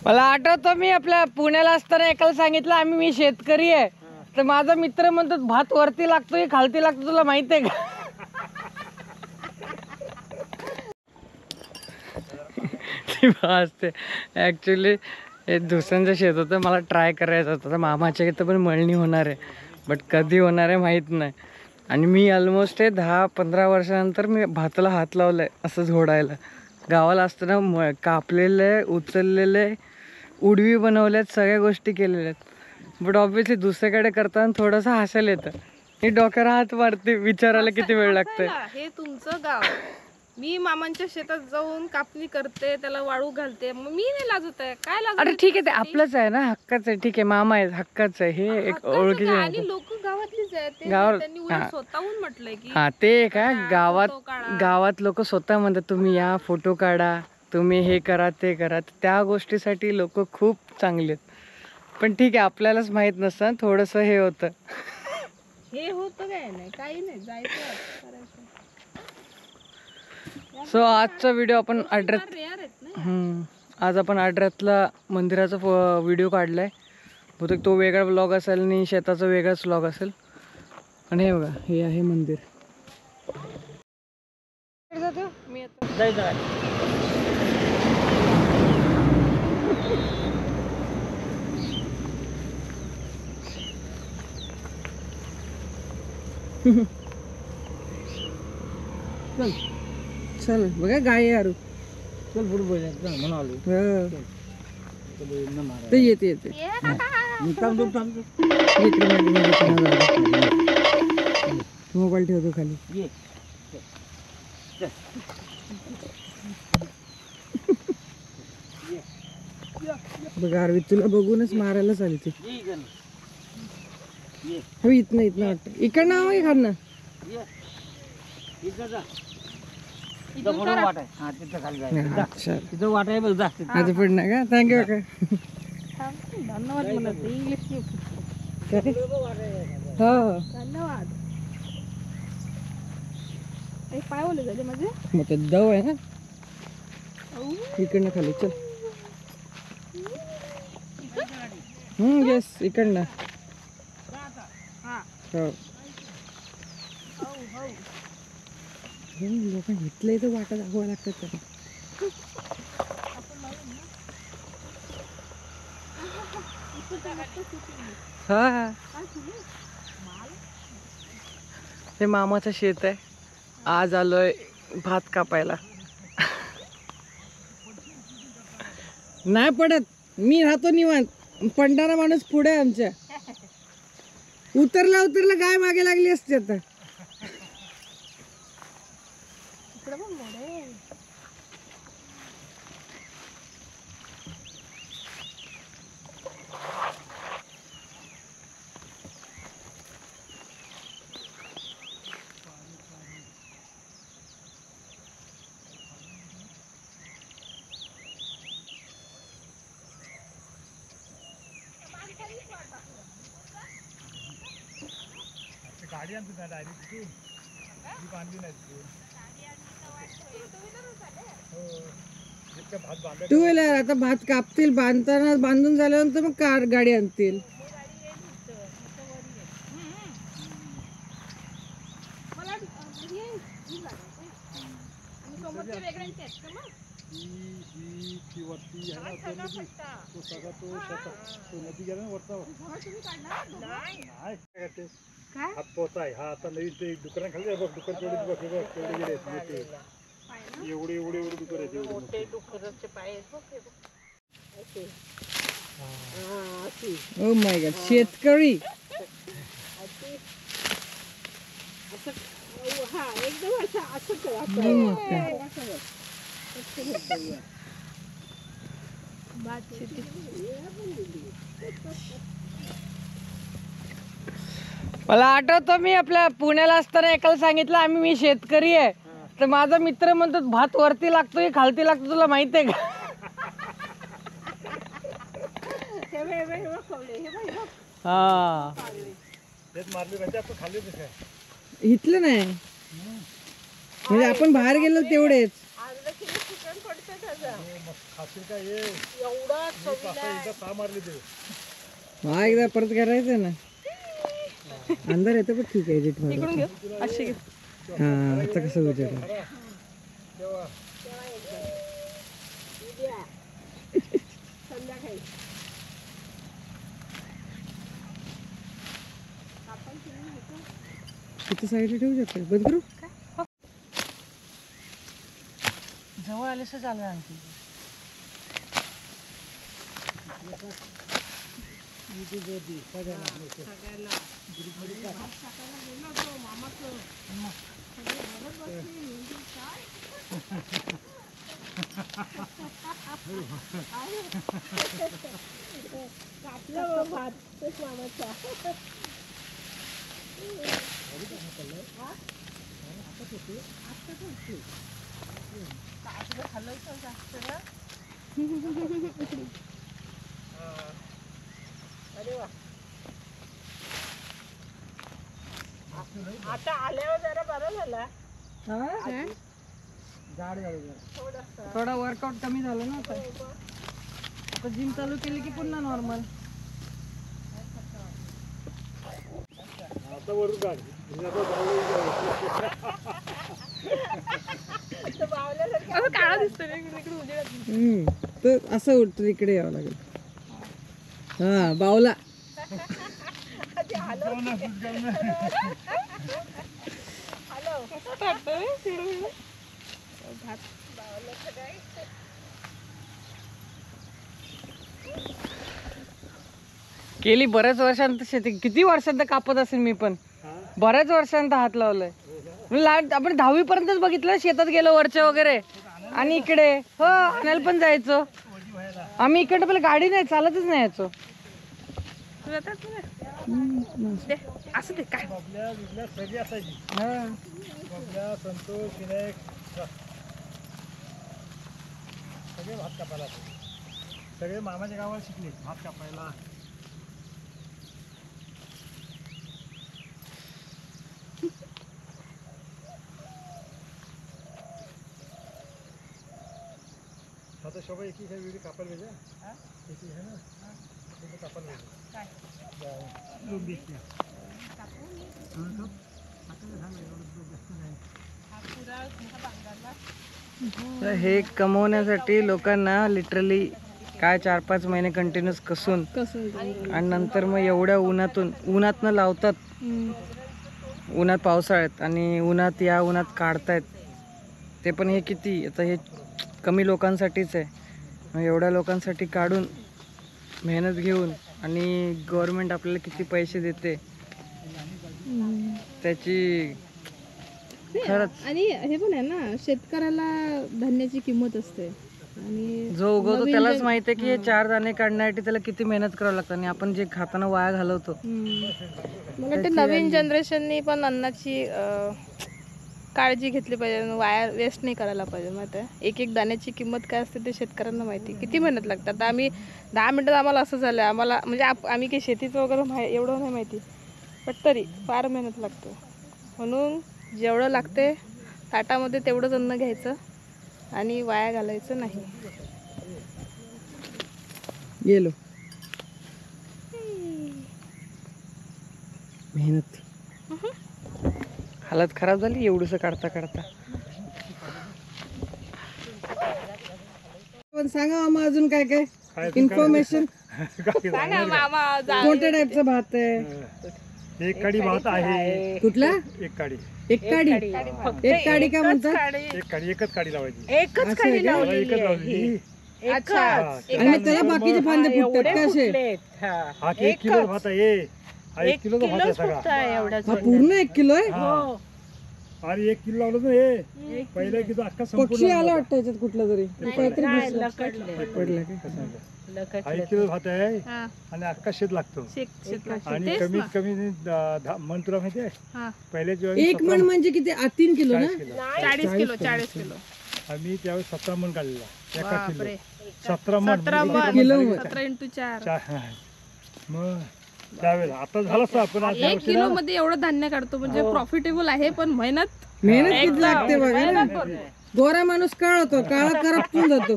मला आठवतं मी आपल्या पुण्याला असताना एकाला सांगितलं मी शेतकरी आहे, तर माझा मित्र म्हणतो भात वरती लागतो की खालती लागतो तुला माहित आहे का? असते ॲक्च्युली हे दुसऱ्यांचं शेत होतं, मला ट्राय करायचं होतं. तर मामाच्या इथं पण मळणी होणार आहे, बट कधी होणार आहे माहीत नाही. आणि मी ऑलमोस्ट 10-15 वर्षानंतर मी भाताला हात लावला आहे असं झोडायला. गावाला असताना कापलेलं उचललेले उडवी बनवल्यात, सगळ्या गोष्टी केलेल्या आहेत. बट ऑब्व्हियसली दुसऱ्याकडे करताना थोडंसं हसायला येतं. मी डोक्याला हात मारते, विचारायला किती वेळ लागतोय. हे तुमचं गाव, मी मामांच्या शेतात जाऊन कापणी करते, त्याला वाळू घालते, मग मी नाही लाजत आहे. काय लाजत? अरे ठीक आहे, ते आपलंच आहे ना, हक्काच आहे. ठीक आहे, मामा आहे, हक्काच आहे. हे एक ओळखीचे आणि लोक गावातलीच आहेत, त्यांनी उलट स्वतःहून म्हटलंय की हा ते काय गावात लोक स्वतः म्हणतात तुम्ही या फोटो काढा, तुम्ही हे करा ते करा. त्या गोष्टीसाठी लोक खूप चांगले आहेत. पण ठीक आहे, आपल्यालाच माहित नसतं, थोडंसं हे होतं. हे होतं काय नाही, काही नाही, जायचं करायचं. सो आजचा व्हिडिओ आपण आज आपण आड्र्यातला मंदिराचा व्हिडिओ काढलाय. बहुतेक तो वेगळा व्लॉग असेल आणि शेताचा वेगळाच व्लॉग असेल. आणि हे बघा, हे आहे मंदिर. चल चल बघा गाय यार, चल पुढे बोल म्हणालो ते येते मोबाईल ठेवतो खाली. बघा अरविंद, तुला बघूनच मारायला चालू ते. हो इथनं वाटतं, इकडनं आहे खाणं. आज पडणार का? थँक्यू का, धन्यवाद म्हणत इंग्लिश. हो धन्यवाद. पाय ओले झाले माझे. मग ते दव आहे ना, इकडनं खाली. चल येस इकडनं. हो लोक घेतलंय तर वाटा दाखवायला लागतात त्याला. हा हे मामाचं शेत आहे. आज आलोय भात कापायला. नाही पडत, मी राहतो निवांत. पंढारा माणूस पुढे आमच्या. उतरला गाय मागे लागली असते आता. टू व्हीलर आता भात कापतील, बांधून झाल्यानंतर मग कार गाडी आणतील. हा आता नवीन ते दुकान खाली बघ, दुकान तेवढे एवढे दुकान आहे. ओ माय गॉड, शेतकरी. मला आठवतं मी आपल्या पुण्याला असताना एकाला सांगितलं मी शेतकरी आहे, तर माझा मित्र म्हणतो भात वरती लागतो की खालती लागतो तुला माहित आहे का? हा इथलं नाही, म्हणजे आपण बाहेर गेलो तेवढेच. खाशील का ये एवढा एकदा सहा मारले ते हा एकदा परत करायचं ना. अंधार येतो पण ठीक आहे एडिट इकडून घेऊ अशी घे. हा आता कसं विचार तेव्हा संध्याकाळी किती साईडला ठेवू शकतो बंद करू जवळ आलेस चालू आणखी आता आल्यावर जरा बरं झाला. जाड झालं थोडा वर्कआउट कमी झालं ना आता जिम चालू केली की पुन्हा नॉर्मल. आता वरून काढ असं काळा दिसतोय ना इकडे इकडे उजेडात. तर असं उठतं इकडे यावं लागेल. हा बावला केली बऱ्याच वर्षांत शेती. किती वर्षांत कापत असेल मी पण बऱ्याच वर्षांत हात लावलाय. आपण 10वी पर्यंतच बघितलं शेतात गेलो वरच्या वगैरे आणि इकडे हो आणायला पण जायचो आम्ही. इकडे पहिले गाडी नाही चालतच नाही यायचो. असं ते काय बबल्या बिबल्या सगळी असायची. बबल्या संतोष विनायक सगळे भात कापायला असायचे. सगळे मामाच्या गावाला शिकले भात कापायला. आता शोभा एक एक वेळी कापायला पाहिजे. एक आहे ना कापायला पाहिजे. दोन बेसल्या. तर हे कमवण्यासाठी लोकांना लिटरली काय 4-5 महिने कंटिन्यूस कसून आणि नंतर मग एवढ्या उन्हातनं लावतात. उन्हात पावसाळ्यात आणि उन्हात या उन्हात काढतायत. ते पण हे किती आता हे कमी लोकांसाठीच आहे. मग एवढ्या लोकांसाठी काढून मेहनत घेऊन आणि गव्हर्नमेंट आपल्याला किती पैसे देते त्याची खरंच. आणि हे पण आहे ना शेतकऱ्याला धान्याची किंमत असते आणि जो उगवतो त्यालाच माहिती आहे की हे 4 दाणे काढण्यासाठी त्याला किती मेहनत करावं लागतं आणि आपण जे खाताना वाया घालवतो. मला वाटतं नवीन जनरेशननी पण अन्नाची काळजी घेतली पाहिजे. वाया वेस्ट नाही करायला पाहिजे. माहिती आहे एक एक दाण्याची किंमत काय असते ते शेतकऱ्यांना माहिती. किती मेहनत लागतात. आता आम्ही 10 मिनिटात आम्हाला असं झालं आम्हाला म्हणजे आम्ही काही शेतीचं वगैरे एवढं नाही माहिती पण तरी फार मेहनत लागतो. म्हणून जेवढं लागते ताटामध्ये तेवढंच अन्न घ्यायचं आणि वाया घालायचं नाही. गेलो मेहनत हालत खराब झाली एवढंसं काढता काढता. पण सांगा मामा अजून काय काय इन्फॉर्मेशन. सांगा मामा कोणत्या टाईपचा भात आहे. एक काडी भात आहे. कुठला एक काडी. एक काडी. एक काडी का म्हणतात. एक काडी एकच काडी लावायची. एकच काडी एकच लावली. अच्छा आणि त्याला बाकीचे फांदे फुटतात कसे. हा 1 किलो भात आहे. हा 1 किलोचा भात आहे सगळा. हा पूर्ण 1 किलो आहे. आणि 1 किलो लावलं ना हे पहिल्या किलो अख्खा पक्षी आला वाटतं याच्यात कुठला तरी काहीतरी पडलं काय. हा 1 किलो भात आहे आणि अख्खा शेत लागतो. आणि कमीत कमी मन तुला माहिती आहे पहिल्या एक मन म्हणजे किती 3 किलो ना. 40 किलो आम्ही त्यावेळेस 17 मन काढलेला एका किलो. 17 मन किलो 17x4 मग त्यावेळेला आता झालं असतं आपण 1 किलो मध्ये एवढं धान्य काढतो म्हणजे प्रॉफिटेबल आहे पण मेहनत किती लागते बघा. गोरा माणूस काळ होतो, काळा करपटून जातो.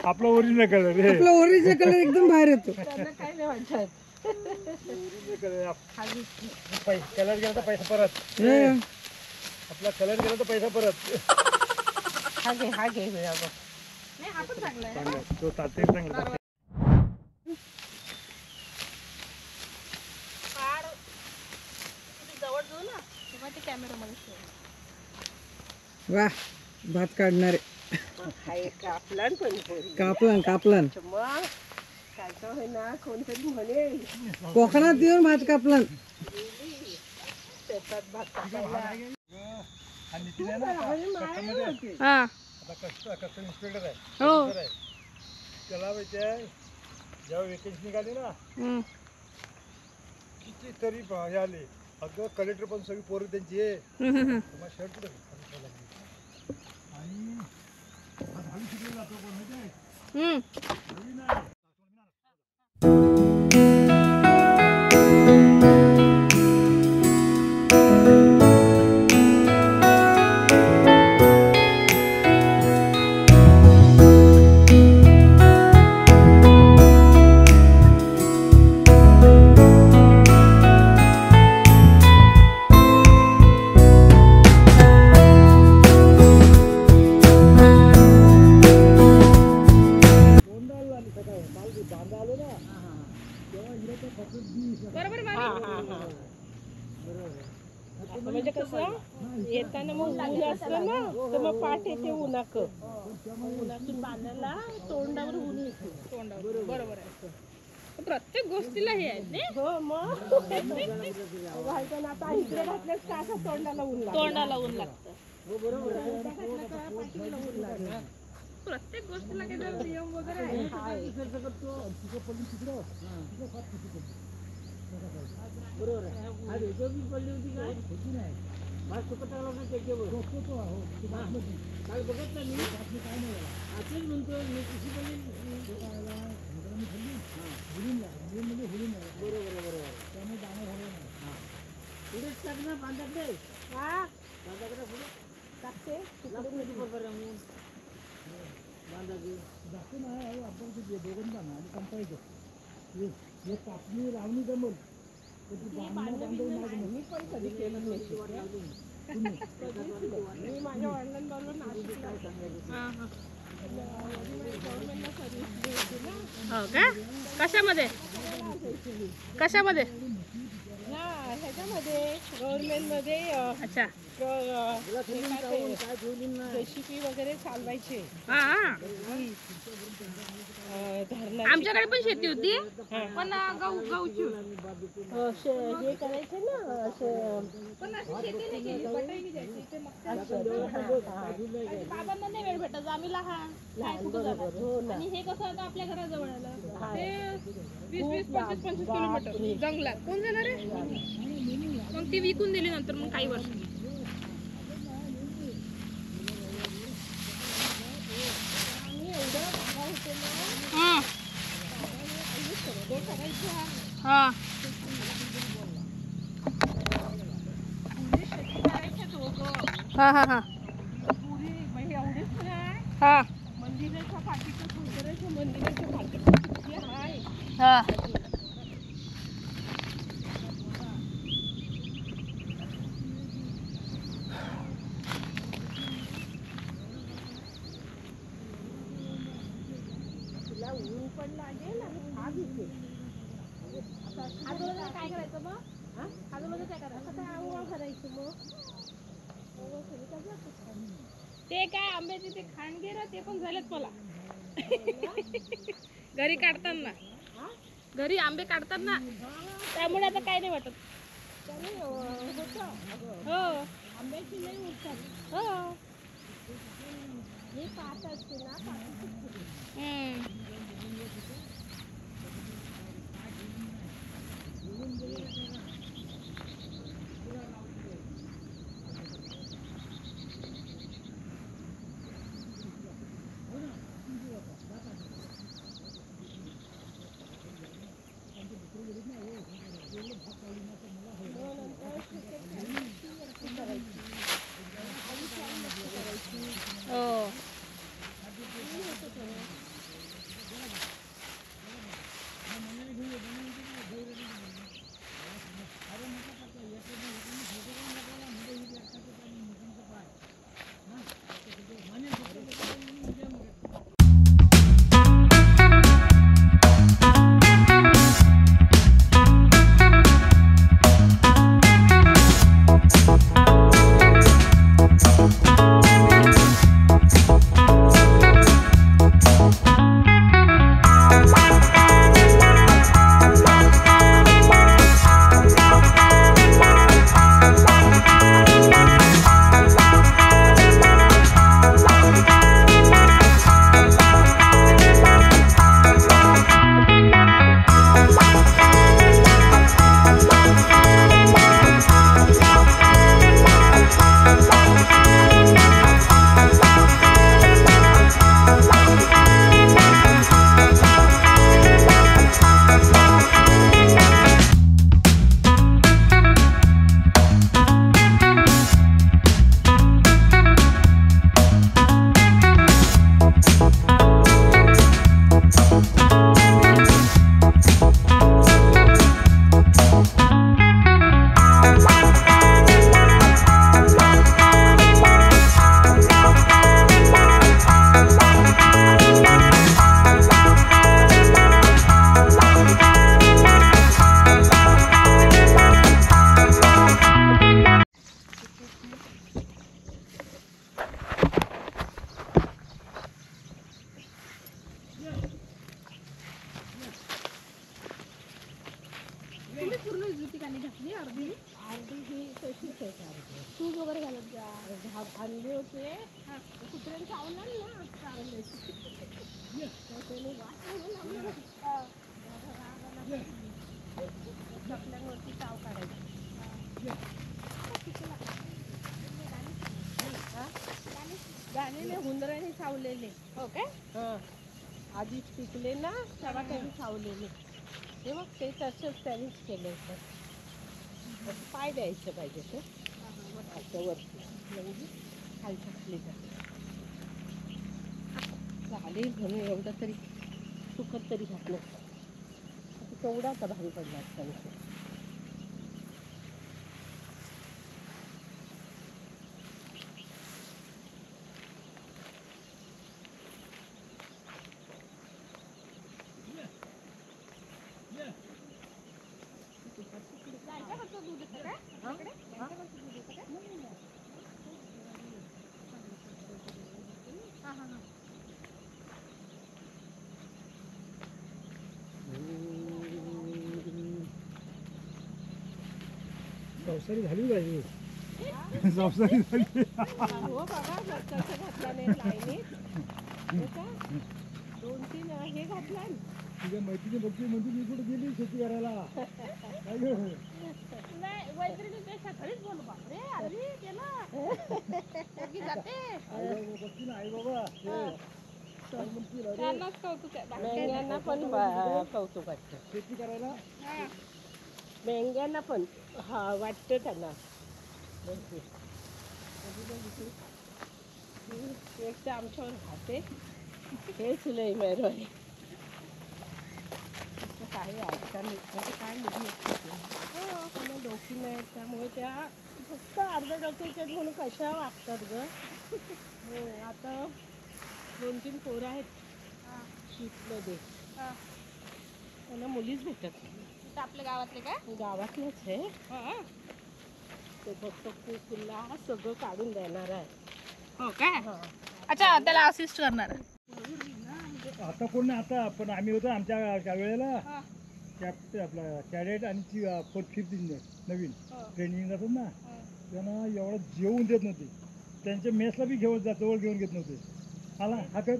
आपला ओरिजिनल कलर रे. आपला ओरिजिनल कलर एकदम बाहेर येतो. कलर गेला तर पैसा परत. हं. आपला कलर गेला तर पैसा परत. चांगला. तो ताते चांगला. जवळ जाऊ ना तेव्हा ते कॅमेरा मध्ये वा भात काढणारे कापलन कापलन कोकणात येऊन भात कापलन. आणि नितीन आहे ना कस्टममध्ये. हा आता कस्टम इन्स्पेक्टर आहे. हो ऑफिसर आहे. त्याला माहिती आहे जेव्हा वेकेन्सी निघाली ना किती तरी हे आले. अगं कलेक्टर पण सगळी पोरं त्यांची आहे. तुम्हाला शर्ट कुठे आणि हा दहावी शिकलेला जातो कोण माहिती आहे? दहावी नाही. म्हणजे कसं येताना मग ऊन असलं ना तर मग पाठ येते उन्हातून बांधायला तोंडावर ऊन येते. तोंडावर बरोबर आहे. प्रत्येक गोष्टीला हे आहे ना. हो मग घालताना आता इकडे घातल्यास का असं तोंडाला ऊन लागतं. तोंडाला ऊन लागतं. प्रत्येक गोष्टीला काही नियम वगैरे आहे. कापणी लावणी जमल. मी पण कधी केलं नाही. मी माझ्या वडिलांबरोबर नाशिकला हो का? कशामध्ये कशामध्ये? ह्याच्यामध्ये गव्हर्नमेंटमध्ये अच्छा रेसिपी वगैरे चालवायचे. हा हा धरणाची आमच्याकडे पण शेती होती पण गहूची हे करायचे ना असे. पण अशी शेती नाही केली. बटाई द्यायची इथे बाबांना नाही वेळ भेटत. आम्ही लहान कुठं जाणार. आणि हे कसं आता आपल्या घराजवळ आलं ते 20-25 किलोमीटर जंगलात कोण जाणार आहे. मग ती विकून दिली नंतर मग काही वर्ष. हा हा हा हा हा मंदिराच्या पाठीचं शंकराच्या मंदिराच्या पाठीचं किती आहे. हा तिला ऊन पण लागेल आणि आग येते. आजोबाला काय करायचं मग? आजोबाला काय करायचं? आता काय आवळ करायचं मग. ते काय आंब्याचे ते खांडगे ना ते पण झालेत मला. घरी काढताना घरी आंबे काढताना त्यामुळे आता काय नाही वाटत. हो आंब्याची नाही उठतात. हो हे पात असते ना पूर्ण जुती खाली घातली अर्धी अर्धी ही तशीच आहे अर्धी. शूज वगैरे घालत जा. आणले होते कुत्र्याने चावलं ना चांगले त्याने वाट म्हणून आम्ही चपल्यांवरती चाव काढायची. गाणीने हुंदराने चावलेले. हो काय? हं. आधीच पिकले ना तेव्हा त्यांनी चावलेले. ते मग ते तसंच त्यांनीच केलं होतं. पाय द्यायचं पाहिजे ते वरती म्हणजे खालच्या खाली चालेल म्हणून एवढं तरी सुखत तरी घातलं. केवढा आता भारी पडला त्यांचं. संसारी झाली पाहिजे. संसारी झाली. हो बाबा कसं घातला नाही लाईनीत. हो का? 2-3 हे घातला. तुझ्या मैत्रिणी बघती म्हणजे मी कुठे गेली शेती करायला. काय गं? नाही मैत्रिणी ते सकाळीच बोलू बापरे अरे केलं जाते. बघती ना आई बाबा काय म्हणतील, अरे त्यांनाच कौतुक आहे. मेंढ्यांना पण कौतुक वाटतं. शेती करायला. हा. मेंढ्यांना पण हा वाटतं त्यांना. एक तर आमच्यावर राहते हेच लय मेरू आहे. काही अडचण म्हणजे काय नाही डोकी नाही त्यामुळे त्या फक्त अर्ध्या डोक्याच्या म्हणून कशा वागतात ग. हो आता 2-3 पोरं आहेत शीटमध्ये. त्यांना मुलीच भेटत नाही. इथं आपल्या गावातले काय? गावातलंच आहे. हा. ते फक्त फुला सगळं काढून देणार आहे. हो काय? हा. अच्छा त्याला असिस्ट करणार. आता कोण नाही आता, पण आम्ही होतो आमच्या त्या वेळेला हा. कॅप्टन आपला कॅडेट आणि 4th 5th इंजिनियर नवीन हो. ट्रेनिंग जातात ना, हो. त्यांना एवढं जेवून देत नव्हते. त्यांच्या मेसला बी जवळ घेऊन घेत नव्हते. आला हा कर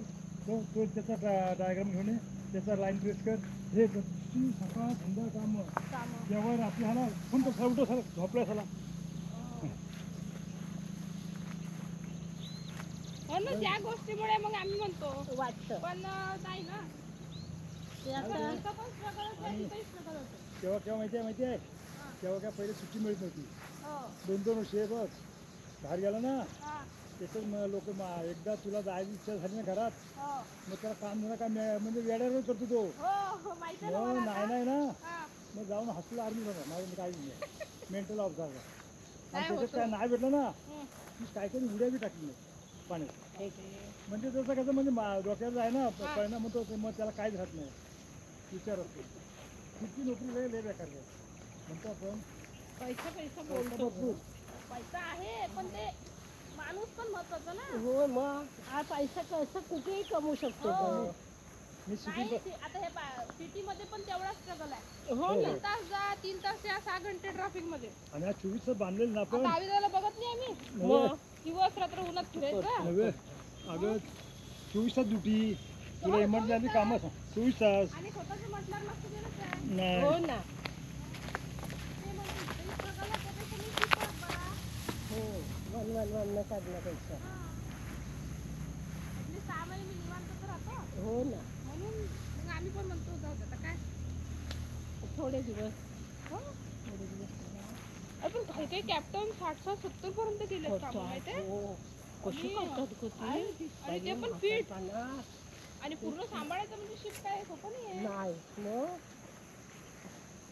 तो त्याचा डायग्राम घेऊन ये, त्याचा लाईन प्रेस कर, हे कशी सकाळ संध्याकाळ कामं जेव्हा रात्री आला पण तो उठो झाला झोपला झाला. हो ना त्या गोष्टीमुळे मग आम्ही म्हणतो वाटतं पण नाही ना. ते आता इथं पण struggle होतं, तिथंही struggle होतं. तेव्हा माहिती आहे तेव्हा काय पहिले सुट्टी मिळत नव्हती. हो. 2-2 वर्ष बघ बाहेर गेला ना हा. त्याच्यात मग लोक एकदा तुला जायची इच्छा झाली ना घरात, हो. मग त्याला काम धंदा काय म्हणजे वेड्यावर करतो तो. हो माहिती आहे ना मग मला आता. नाही ना हा. मग जाऊन हॉस्टेल आर्मी बघा माझं काही नाही मेंटल ऑब्झर्वर. काय आणि त्याच्यात होतं? काय नाही भेटलं ना हं. की काय काही उड्या बी टाकली नाही पाण्यात. हे म्हणजे तसं कसं म्हणजे डोक्यावर आहे ना परिणाम होतो, मग त्याला काहीच राहत नाही विचार असतो. किती नोकरी लय बेकार आहे म्हणतो आपण. पैसा बोलतो बोलतो. पैसा आहे पण ते माणूस पण महत्वाचा ना. हो मग हा पैसा कसं कुठेही कमवू शकतो. हो. मी नाही सिटी आता हे सिटी मध्ये पण तेवढा स्ट्रगल आहे. हो ना. 3 तास जा 3 तास या 6 घंटे ट्रॅफिक मध्ये. आणि 24 तास बांधलेलं ना आपण. आता आविदाला बघत नाही आम्ही. मग दिवस रात्र उन्हात फिरायचं. नव्हे अगं 24 तास ड्युटी, तुला इमर्जन्सी कामं 24 तास आणि स्वतःचं म्हटल्यावर लक्ष दिलं काय? नाही. हो ना. ते म्हणजे इतकं struggle आहे त्यापेक्षा मी शिकत बरा. हो वन करण्यापेक्षा. At least 6 महिने मी निवांत तर राहतो. हो ना. म्हणून मग आम्ही पण म्हणतो जाऊ दे आता काय. थोडे दिवस हो. पण काही काही कॅप्टन 60-70 पर्यंत गेले काम माहितीये. हो. कशी आणि- करतात ग ती? आणि ते पण फिट पाण्यात. आणि पूर्ण सांभाळायचं म्हणजे शिफ्ट काय सोपं नाहीये. नाही मग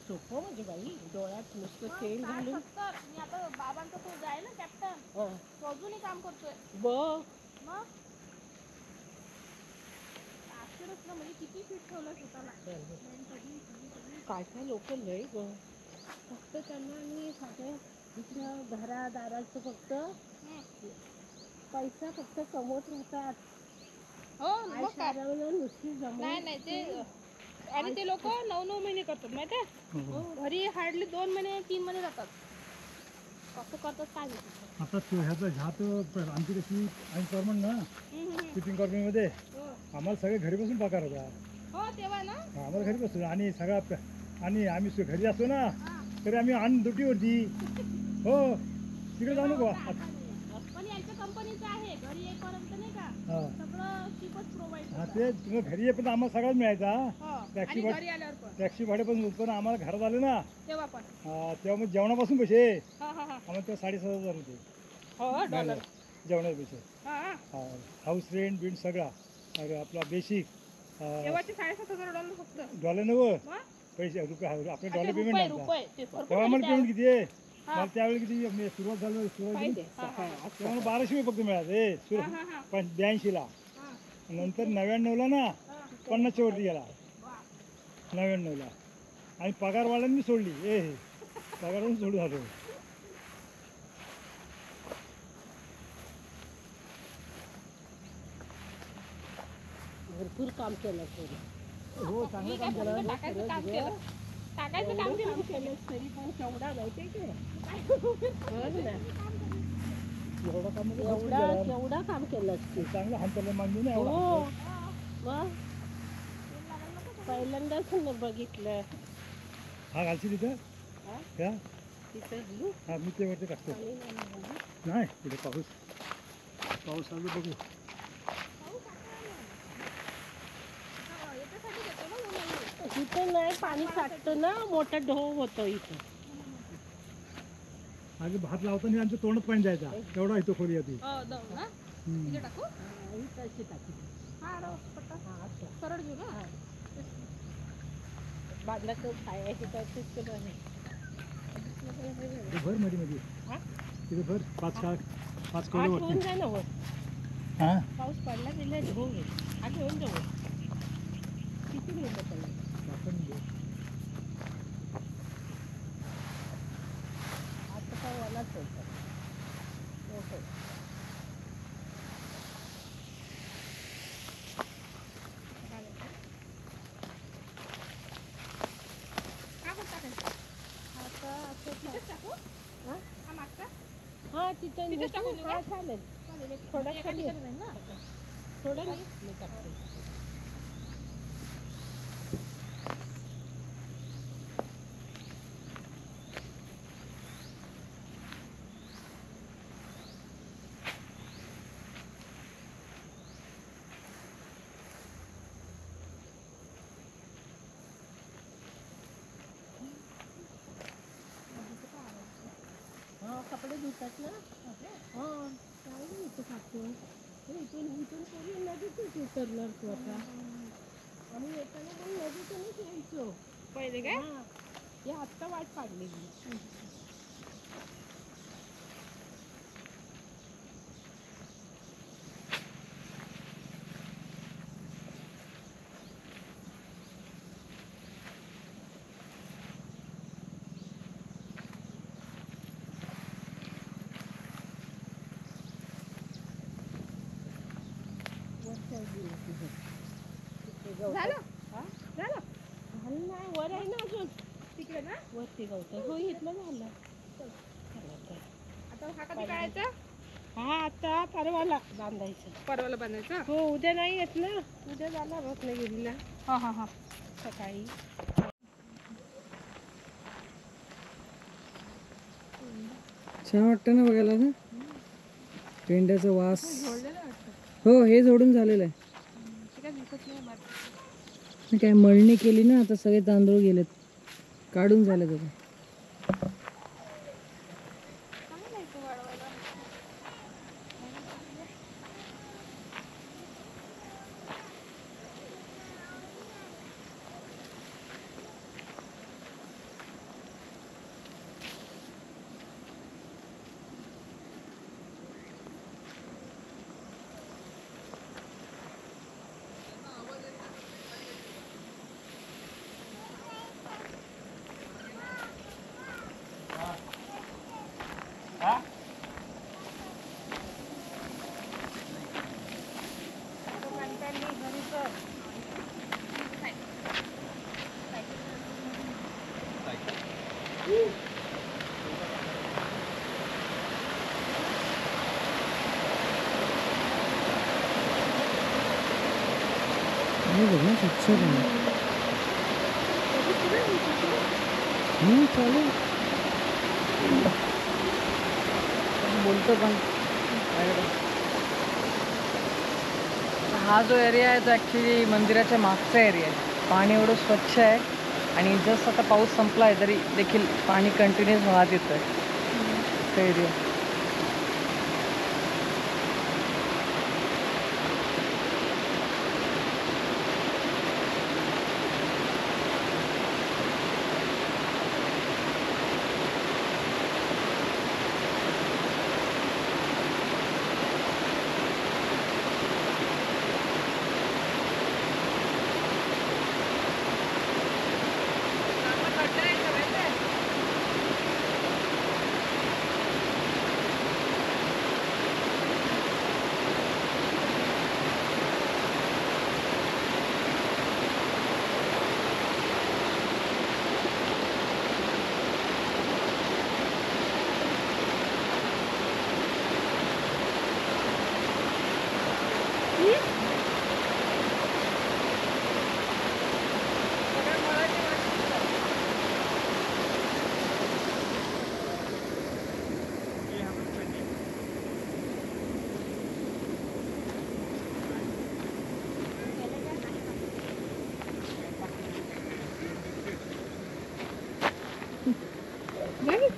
सोपं म्हणजे बाई डोळ्यात नुसतं तेल घालून 60-70 मी आता बाबांचा तो जाय ना कॅप्टन हं. तो अजूनही काम करतोय. बघ मग आश्चर्यच ना म्हणजे किती फिट ठेवलं स्वतःला. काय काय लोक लय ग फक्त त्यांना आणि साधं दुसऱ्या घरादाराचं फक्त पैसा फक्त कमवत राहतात. हो मग काय. नुसती जमवून नाही ते आणि ते लोक 9-9 महिने करतात माहिती आहे. घरी हार्डली 2 महिने 3 महिने जातात. कसं करतात काय माहिती. आता ह्यात आमची कशी आम्ही परमन ना शिपिंग कंपनीमध्ये आम्हाला सगळे घरी बसून पगार होता. हो तेव्हा ना. आम्हाला घरी बसून आणि सगळा आणि आम्ही घरी असतो ना तरी आम्ही आण ड्युटीवरती. हो तिकडे जाऊ नको. पण यांच्या कंपनीचं आहे घरी येईपर्यंत नाही का हां सगळं शिपच प्रोव्हाइड. हा ते तुम्ही घरी ये पण आम्हाला सगळाच मिळायचा. टॅक्सी आणि भाडे घरी आल्यावर पण टॅक्सी भाडे पण आम्हाला घरात आले ना तेव्हा पण. तेव्हा मग जेवणापासून पैसे हा हा हा. आम्हाला तेव्हा 7,500 होते हो डॉलर. जेवणाचे पैसे. हा हाऊस रेंट बिंट सगळा आपला बेसिक तेव्हाचे $7,500 फक्त. डॉलर नव्हतं मग? पैसे रुपये आपले अच्छा, डॉलर पेमेंट रुपये नव्हता. रुपये ते भरपूर तेव्हा मला झाले पेमेंट किती आहे हा. मला त्यावेळी किती सुरुवात झाली पाहिजे. हा, हा. तेव्हा मला 1200 फक्त मिळाले हा, हा, हा. 82 ला. हा. नंतर 99 ला ना 50च्या वरती गेला वा. 99 ला. आणि पगारवाल्यांनी सोडली पगारवाल्यांनी सोडून झालो. भरपूर काम केलं तरी. हो चांगलं मी काम काय केलं. फक्त टाकायचं काम केलं. टाकायचं काम केलं. केलं तरी पण केवढा माहितीये की हो ना. एवढं काम म्हणजे भरपूर एवढा केलं. केवढा काम केलं असते. चांगलं हांतरलं मागणी ना हो एवढा. मग पहिल्यांदाच बघितलं. हा घालची तिथं हा? त्या तिथं घेऊ हा मी ते वरती टाकतो. आणि नाही बघू. नाही तिथे पाऊस आलो बघू. इथं नाही पाणी साठतं ना मोठा ढोग होतो इथं. आधी भात लावताना आमच्या तोंडात पाणी जायचा एवढा इथं खोली होती. हो, दम ना. इथे टाकू? इथं अशी टाकी. हा, राव, पट्टा. हा, असं. सरळ घेऊ ना. बांधलं तर खायची तर तितकं नाही. तिथे भर मध्ये मध्ये हा? तिथे भर 5 आठ कवडे होऊन वरती. जाय ना वर. हा पाऊस पडला गेला ढोग आहे. आठ होऊन जाऊ. किती मिळतं त्याला? आपण आता काय वलाच होतं. हो. का पण टाकायचं? आता असं तिथेच टाकू? हा? हा मागचा? हा तिथं तिथेच टाकून देऊ का? हा चालेल. चालेल, एक- थोडं एका खाली. ठिकाणी जाईल ना. थोडं मी टाकते. हा कपडे धुतात ना. हा काय नाही इथं टाकतो. इथून इथून कोणी नदीतच उतरणार तू आता. आम्ही येताना पण नदीतूनच यायचो. पहिले काय? हा हे आत्ता वाट पाडलेली. झालं? हा? झालं? झालं नाही वर आहे ना अजून. तिकडे ना. वरती गवत हो इथलं झालं. आता हा कधी काढायचा? हा आता परवाला बांधायचं. परवाला बांधायचा? हो उद्या नाही येत ना. उद्या जाणार रत्नागिरीला हा हा हा. सकाळी. छान वाटतं ना बघायला ना पेंड्याचा वास. हो हे जोडून झालेलं आहे. ते काय दिसत नाही मला. मी काय मळणी केली ना आता सगळे तांदूळ गेलेत काढून झाले आता. चांगलं आहे ते वाढवायला. हे बघ ना स्वच्छ पाणी. चालेल बोलतो पण. हा जो एरिया आहे तो ॲक्च्युली मंदिराच्या मागचा एरिया आहे. पाणी एवढं स्वच्छ आहे आणि जस्ट आता पाऊस संपला आहे तरी देखील पाणी कंटिन्युअस वाहत येतं आहे तो एरिया.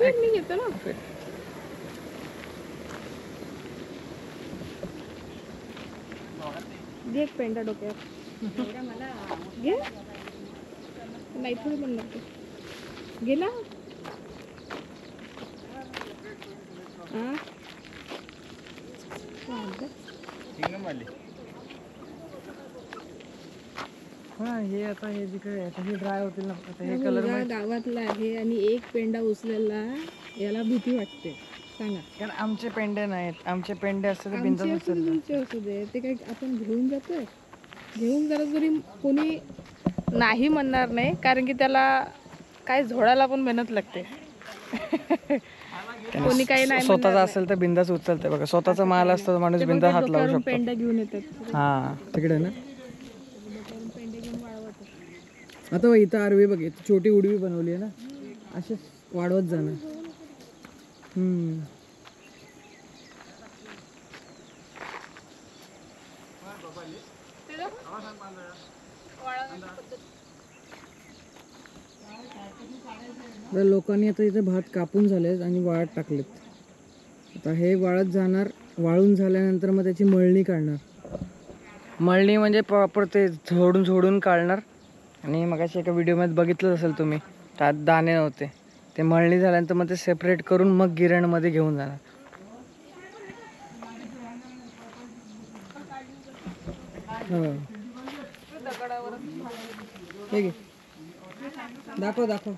मी घेतो ना. घे एक पेंडा डोक्यावर घे. नाही थोडी म्हणणार ते. गेला हा हे आता हे जिकडे आता हे ड्राय होतील ना. आता हे कलर गावातला आहे आणि एक पेंडा उचलायला याला भीती वाटते. सांगा. कारण आमचे पेंडे नाहीत. आमचे पेंडे असते तर बिंदास आमचे असू दे, तुमचे असू दे, ते काय आपण घेऊन जातोय. घेऊन जरा जरी कोणी नाही म्हणणार नाही कारण की त्याला काय झोडायला पण मेहनत लागते. कोणी काही नाही स्वतःचा असेल तर बिंदास उचलते बघा. स्वतःचा माल असतो तर माणूस बिंदास हात लावू शकतो. पेंडा घेऊन येतात. हा तिकडे ना. आता बघ इथं आरवी बघ छोटी उडवी बनवली आहे ना. असेच वाढवत जाणार. लोकांनी आता इथे भात कापून झालेत आणि वाळत टाकलेत. आता हे वाळत जाणार. वाळून झाल्यानंतर मग त्याची मळणी काढणार. मळणी म्हणजे प्रॉपर ते झोडून काढणार. आणि मग एका व्हिडिओमध्ये बघितलं असेल तुम्ही त्यात दाणे नव्हते. ते मळणी झाल्यानंतर मग ते सेपरेट करून मग गिरणमध्ये घेऊन जाणार. हे घे. दाखव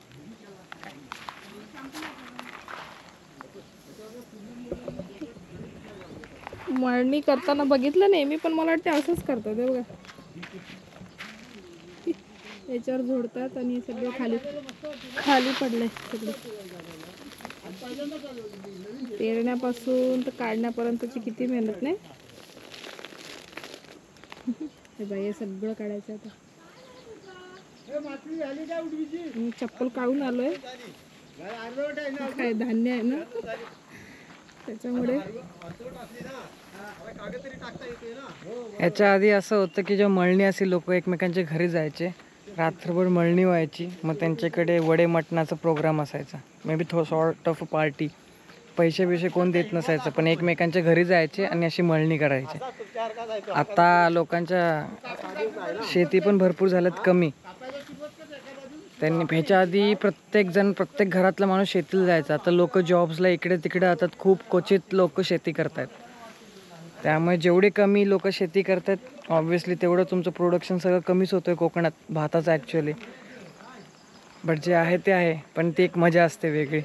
मळणी करताना बघितलं नाही मी पण मला वाटतं असंच करतात. हे बघा याच्यावर झोडतात आणि सगळं खाली पडलंय सगळं. पेरण्यापासून तर काढण्यापर्यंतची किती मेहनत नाही. हे बाई हे सगळं काढायचं आता. मी चप्पल काढून आलोय. काय धान्य आहे ना त्याच्यामुळे. याच्या आधी असं होतं की जेव्हा मळणी असे लोक एकमेकांच्या घरी जायचे. रात्रभर मळणी व्हायची. मग त्यांच्याकडे वडे मटणाचा प्रोग्राम असायचा. May be sort of party. पैसे कोण देत नसायचं पण एकमेकांच्या घरी जायचे आणि अशी मळणी करायची. आता लोकांच्या शेती पण भरपूर झाल्यात कमी. त्यांनी ह्याच्या आधी प्रत्येक घरातला माणूस शेतीला जायचा. आता लोक जॉब्सला इकडे तिकडे जातात. खूप क्वचित लोक शेती करतात. त्यामुळे जेवढे कमी लोक शेती करतात ऑब्व्हियसली तेवढं तुमचं प्रोडक्शन सगळं कमीच होतं आहे कोकणात भाताचं ॲक्च्युली. बट जे आहे ते आहे. पण ती एक मजा असते वेगळी.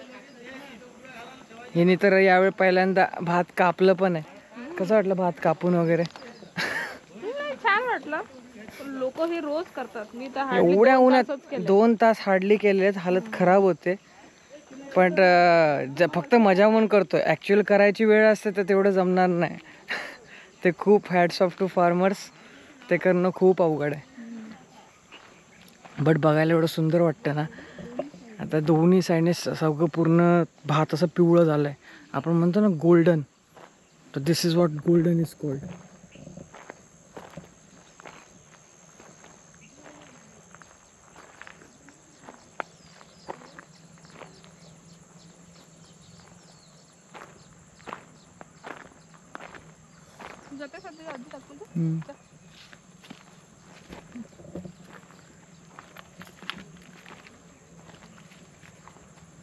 हिने तर यावेळी पहिल्यांदा भात कापलं पण आहे. कसं वाटलं भात कापून वगैरे? छान वाटलं. लोक हे रोज करतात. मी तर एवढ्या उन्हात 2 तास हार्डली केले. हालत खराब होते. पण फक्त मजा म्हणून करतोय. ॲक्च्युअल करायची वेळ असते तर तेवढं जमणार नाही. ते खूप हॅट्स ऑफ टू फार्मर्स. ते करणं खूप अवघड आहे. बट बघायला एवढं सुंदर वाटतं ना. आता दोन्ही साईडने सगळं पूर्ण भात असं पिवळं झालं आहे. आपण म्हणतो ना गोल्डन, तर this is what golden is called.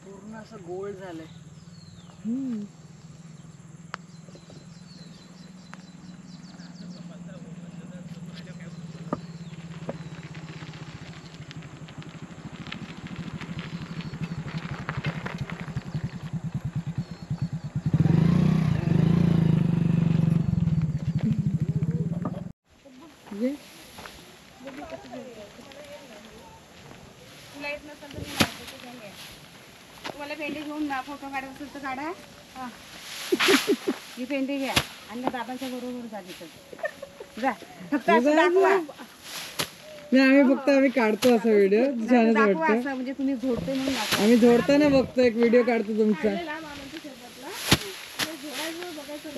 पूर्ण असं गोल्ड झालंय. तुम्हाला पेंडी घेऊन फोटो काढायचा असेल तर काढा. ही पेंडी घ्या आणि बाबांच्या बरोबर जा तिथं. जा फक्त असं दाखवा. आम्ही काढतो असा व्हिडिओ. छानच दाखवा वाटतं. असं म्हणजे तुम्ही झोडते म्हणून दाखवा. आम्ही झोडताना बघतो, एक व्हिडिओ काढतो तुमचा.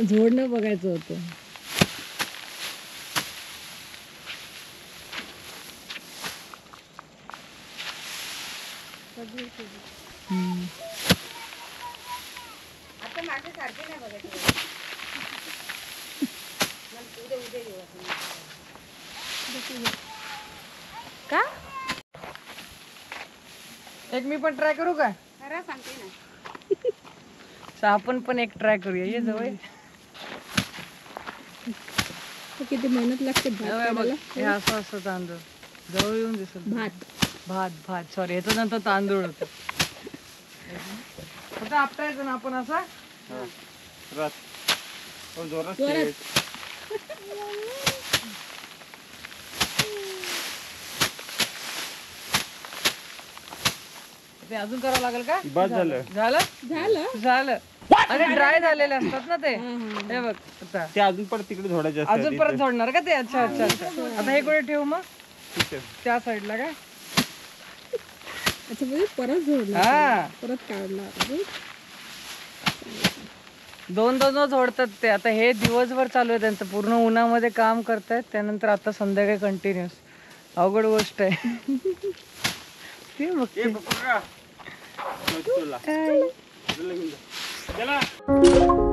झोडणं बघायचं होतं. आता माझ्या सारखे नाही बघायचं. उद्या उद्या येऊ आपण. का एक मी पण ट्राय करू का? खरं सांगते ना. आपण पण एक ट्राय करूया. ये जवळ. किती मेहनत लागते हे असं असं तांदूळ जवळ येऊन दिसत. भात सॉरी, याचं नंतर तांदूळ होतं. फक्त आपटायचं ना आपण असा. ते अजून करावं लागेल का? झालं अरे ड्राय झालेले असतात ना ते. हे बघ आता ते अजून परत तिकडे झोडायचे अजून परत जोडणार का ते? अच्छा अच्छा अच्छा. आता हे कुठे ठेवू मग? त्या साईडला काय? अच्छा म्हणजे परत जोडणार, हा, परत काढणार. दोन जोडतात ते. आता हे दिवसभर चालू आहे त्यांचं, पूर्ण उन्हामध्ये काम करतायत. त्यानंतर आता संध्याकाळी कंटिन्युअस. अवघड गोष्ट आहे. ते बघ चला